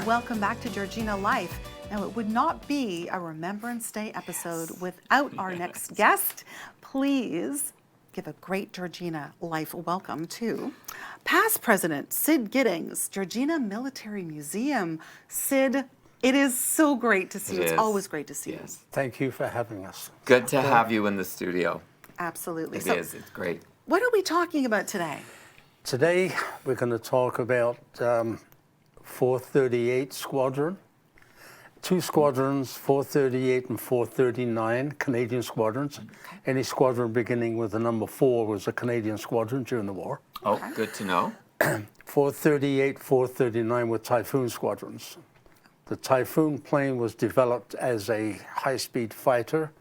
welcome back to Georgina Life. Now, it would not be a Remembrance Day episode without our next guest. Please give a great Georgina Life welcome to past President Sid Giddings, Georgina Military Museum. Sid, it is so great to see you. It's always great to see you. Thank you for having us. Good to have you in the studio. Absolutely. It is. It's great. What are we talking about today? Today, we're going to talk about 438 Squadron. Two squadrons, 438 and 439, Canadian squadrons. Okay. Any squadron beginning with the number 4 was a Canadian squadron during the war. Oh, good to know. 438, 439 were Typhoon squadrons. The Typhoon plane was developed as a high-speed fighter.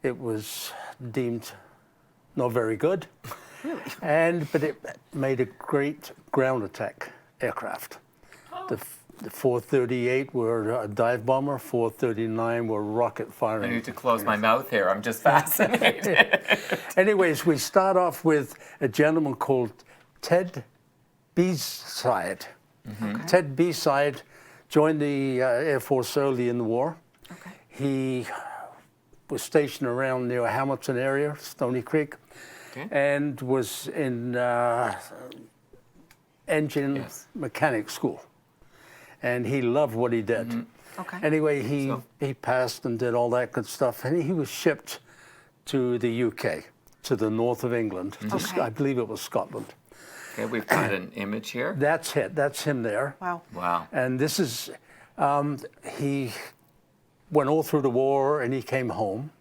It was deemed not very good. Really? But it made a great ground attack aircraft. The 438 were a dive bomber, 439 were rocket firing. I need to close my mouth here. I'm just fascinated. Anyways, we start off with a gentleman called Ted B-Side. Okay. Ted B-Side joined the Air Force early in the war. Okay. He was stationed around near Hamilton area, Stony Creek, and was in engine mechanic school. And he loved what he did. Mm-hmm. Okay. Anyway, he passed and did all that good stuff. And he was shipped to the UK, to the north of England. Okay. I believe it was Scotland. Okay, we've got an image here. That's it. That's him there. Wow. Wow. And this is, he went all through the war and he came home.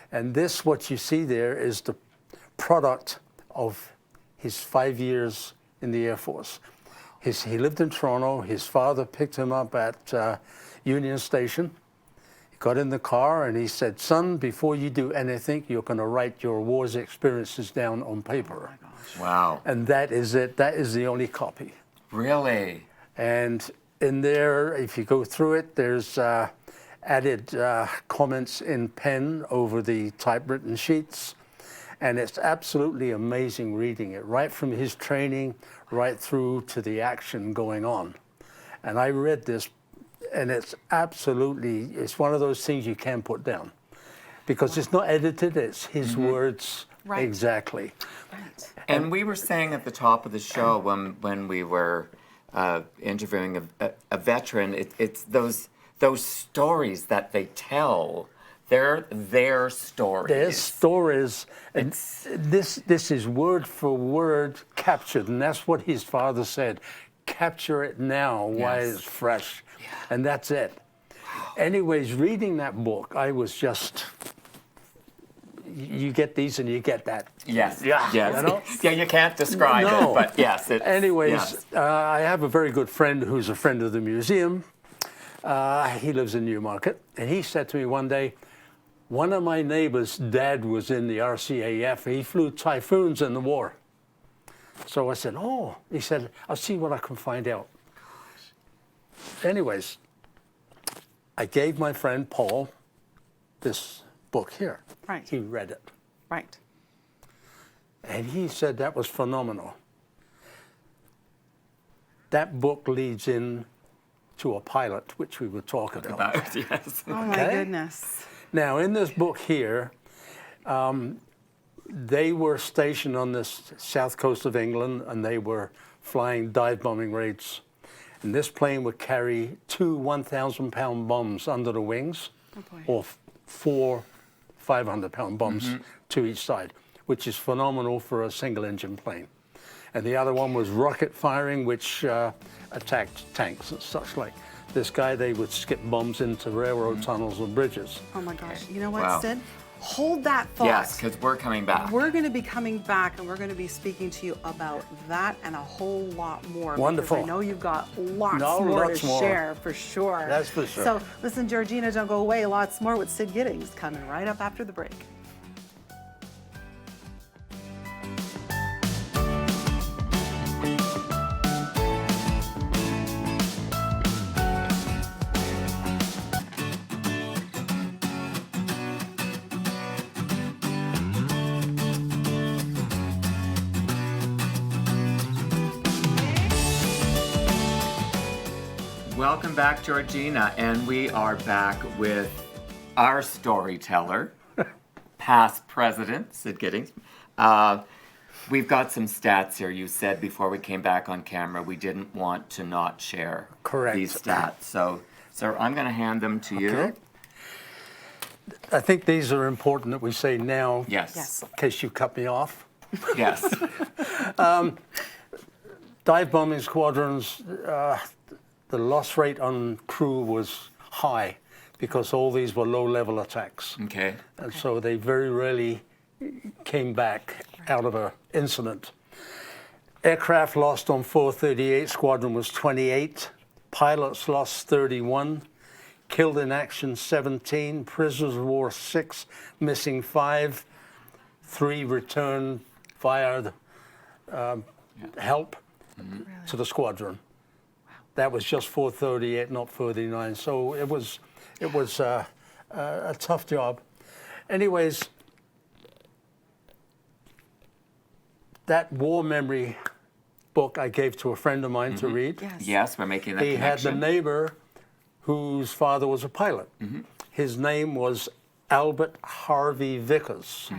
And this, what you see there, is the product of his 5 years in the Air Force. He lived in Toronto. His father picked him up at Union Station. He got in the car and he said, "Son, before you do anything, you're going to write your war's experiences down on paper." Oh my gosh. Wow. And that is it. That is the only copy. Really? And in there, if you go through it, there's added comments in pen over the typewritten sheets. And it's absolutely amazing reading it, right from his training right through to the action going on. And I read this, and it's one of those things you can't put down. Because it's not edited, it's his words exactly. Right. And we were saying at the top of the show when we were interviewing a veteran, it's those stories that they tell. They're their stories. Their stories, and this is word for word captured, and that's what his father said. Capture it now while it's fresh, and that's it. Anyways, reading that book, I was just, you get these and you get that. Yes. Yeah. Yes. You know? Yeah, you can't describe it, but yes. Anyways, I have a very good friend who's a friend of the museum. He lives in Newmarket, and he said to me one day, one of my neighbors' dad was in the RCAF. He flew Typhoons in the war. So I said, oh, he said, I'll see what I can find out. Anyways, I gave my friend Paul this book here. Right. He read it. Right. And he said that was phenomenal. That book leads in to a pilot, which we will talk about. Yes. Oh my goodness. Now, in this book here, they were stationed on the south coast of England, and they were flying dive bombing raids. And this plane would carry 2 1,000-pound bombs under the wings, or 4 500-pound bombs to each side, which is phenomenal for a single-engine plane. And the other one was rocket firing, which attacked tanks and such like. This guy, they would skip bombs into railroad tunnels and bridges. Oh my gosh. You know what, Sid? Hold that thought. Yes, because we're coming back. We're going to be coming back, and we're going to be speaking to you about that and a whole lot more. Wonderful. Because I know you've got lots more to share, for sure. That's for sure. So listen, Georgina, don't go away. Lots more with Sid Giddings coming right up after the break. Welcome back, Georgina. And we are back with our storyteller, past president, Sid Giddings. We've got some stats here. You said before we came back on camera we didn't want to not share these stats. So, sir, I'm going to hand them to you. Okay. I think these are important that we say now. Yes. In case you cut me off. Yes. Dive bombing squadrons, the loss rate on crew was high because all these were low-level attacks. Okay. And so they very rarely came back out of an incident. Aircraft lost on 438 squadron was 28. Pilots lost 31. Killed in action 17. Prisoners of war 6. Missing 5. 3 returned via the, help to the squadron. That was just 438, not 39. So it was a tough job. Anyways, that war memory book I gave to a friend of mine to read. Yes, we're making that He connection. had the neighbor whose father was a pilot. His name was Albert Harvey Vickers.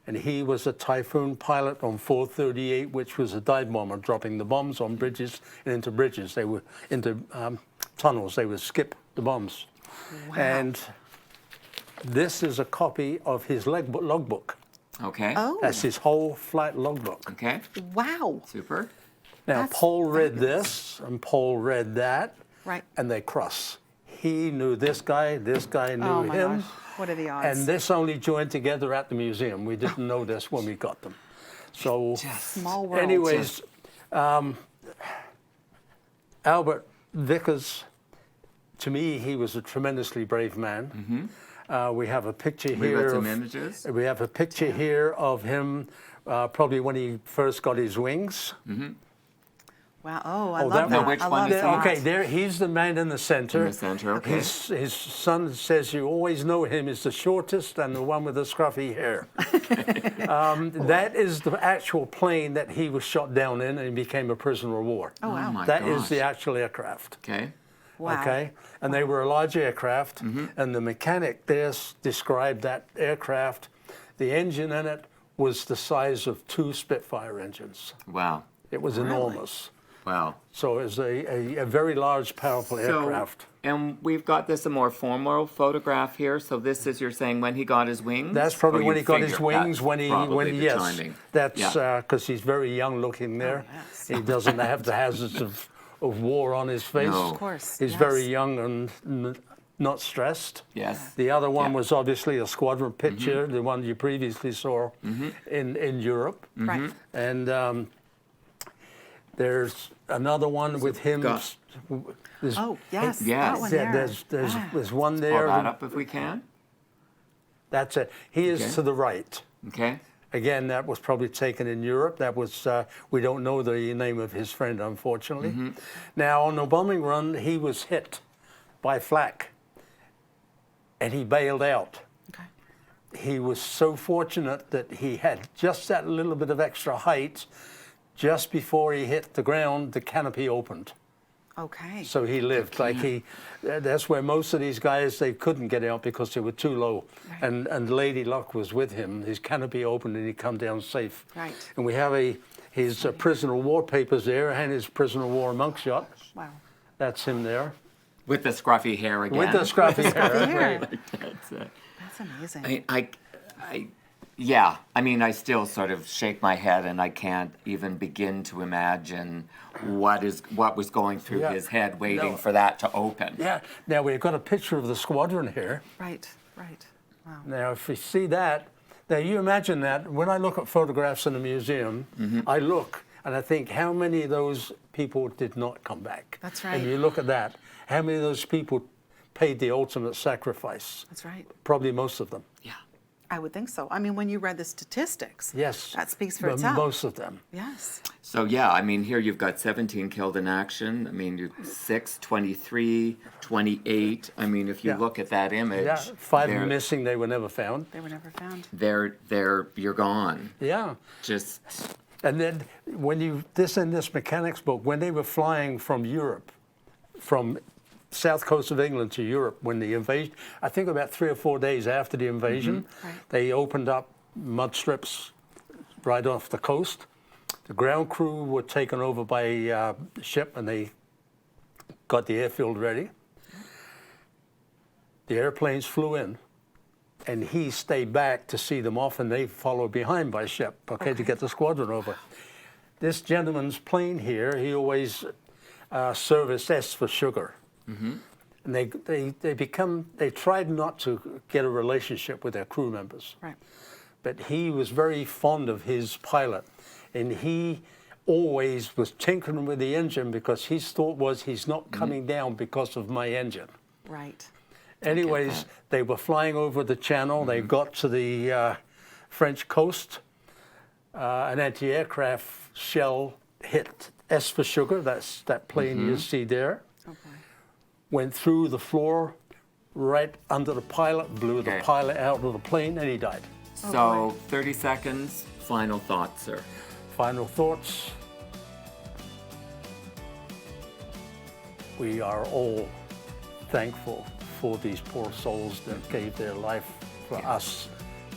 And he was a Typhoon pilot on 438, which was a dive bomber, dropping the bombs on bridges and into bridges. They were into tunnels. They would skip the bombs. Wow. And this is a copy of his logbook. Okay. Oh, That's his whole flight logbook. Okay. wow. Super. Now, That's Paul read fabulous. this, and Paul read that, Right. and they cross. He knew this guy knew Oh my him. gosh. What are the odds? And this only joined together at the museum. We didn't know this when we got them. So, Small world. anyways, Albert Vickers, to me, he was a tremendously brave man. We have a picture We here. got some of- images. We have a picture here of him, probably when he first got his wings. Wow. Oh, I Oh, love that that. one. Which I one love is that. Okay, there he's the man in the center. In the center, okay. His son says you always know him as the shortest and the one with the scruffy hair. That is the actual plane that he was shot down in and became a prisoner of war. Oh, wow. my That is gosh. the actual aircraft. Okay. Wow. Okay, and they were a large aircraft, and the mechanic there described that aircraft. The engine in it was the size of 2 Spitfire engines. Wow. It was enormous. Wow. So it was a very large, powerful aircraft. And we've got this a more formal photograph here. So this is, you're saying, when he got his wings? That's probably Or when you he got his figure wings. that's When he probably the yes, timing. that's Yeah. because he's very young looking there. yes. He doesn't have the hazards of war on his face. No. Of course. He's yes. very young and not stressed. Yes. The other one Yeah. was obviously a squadron picture, the one you previously saw in Europe. Right. And there's another one with him. got- There's- Oh, yes. Yes. That one yeah, there. there's one Pull there. that up if we can. That's it. He is Okay. to the right. Okay. Again, that was probably taken in Europe. That was, we don't know the name of his friend, unfortunately. Now, on the bombing run, he was hit by flak, and he bailed out. Okay. He was so fortunate that he had just that little bit of extra height. Just before he hit the ground, the canopy opened. Okay. So he lived. That's where most of these guys, they couldn't get out because they were too low. Right. And Lady Luck was with him. His canopy opened and he come down safe. Right. And we have his prisoner of war papers there and his prisoner of war monk shot. Wow. That's him there. With the scruffy hair again. With the scruffy Scruffy hair. hair. That's it. That's amazing. Yeah, I mean, I still sort of shake my head, and I can't even begin to imagine what was going through Yeah. his head, waiting No. for that to open. Yeah. Now we've got a picture of the squadron here. Right. Right. Wow. Now, if you see that, now you imagine that when I look at photographs in a museum, I look and I think how many of those people did not come back. That's right. And you look at that, how many of those people paid the ultimate sacrifice? That's right. Probably most of them. Yeah. I would think so. I mean, when you read the statistics, Yes. that speaks for But itself. most of them. Yes. So, yeah, I mean, here you've got 17 killed in action. I mean, 6, 23, 28. I mean, if you Yeah. look at that image, Yeah, 5 they're- missing, they were never found. They were never found. you're gone. Yeah. Just, And then in this mechanics book, when they were flying from Europe from south coast of England to Europe when the invasion, I think about 3 or 4 days after the invasion, Right. they opened up mud strips right off the coast. The ground crew were taken over by a ship and they got the airfield ready. The airplanes flew in and he stayed back to see them off and they followed behind by ship, okay, to get the squadron over. This gentleman's plane here, he always serviced S for sugar. And they tried not to get a relationship with their crew members. Right. But he was very fond of his pilot, and he always was tinkering with the engine because his thought was he's not coming down because of my engine. Right. Anyways, they were flying over the channel. They got to the French coast. An anti-aircraft shell hit S for sugar. That's that plane you see there. Okay. Went through the floor, right under the pilot, blew the pilot out of the plane, and he died. So 30 seconds, final thoughts, sir. Final thoughts. We are all thankful for these poor souls that gave their life for us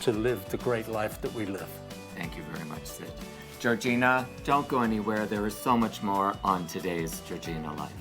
to live the great life that we live. Thank you very much, Sid. Georgina, don't go anywhere. There is so much more on today's Georgina Life.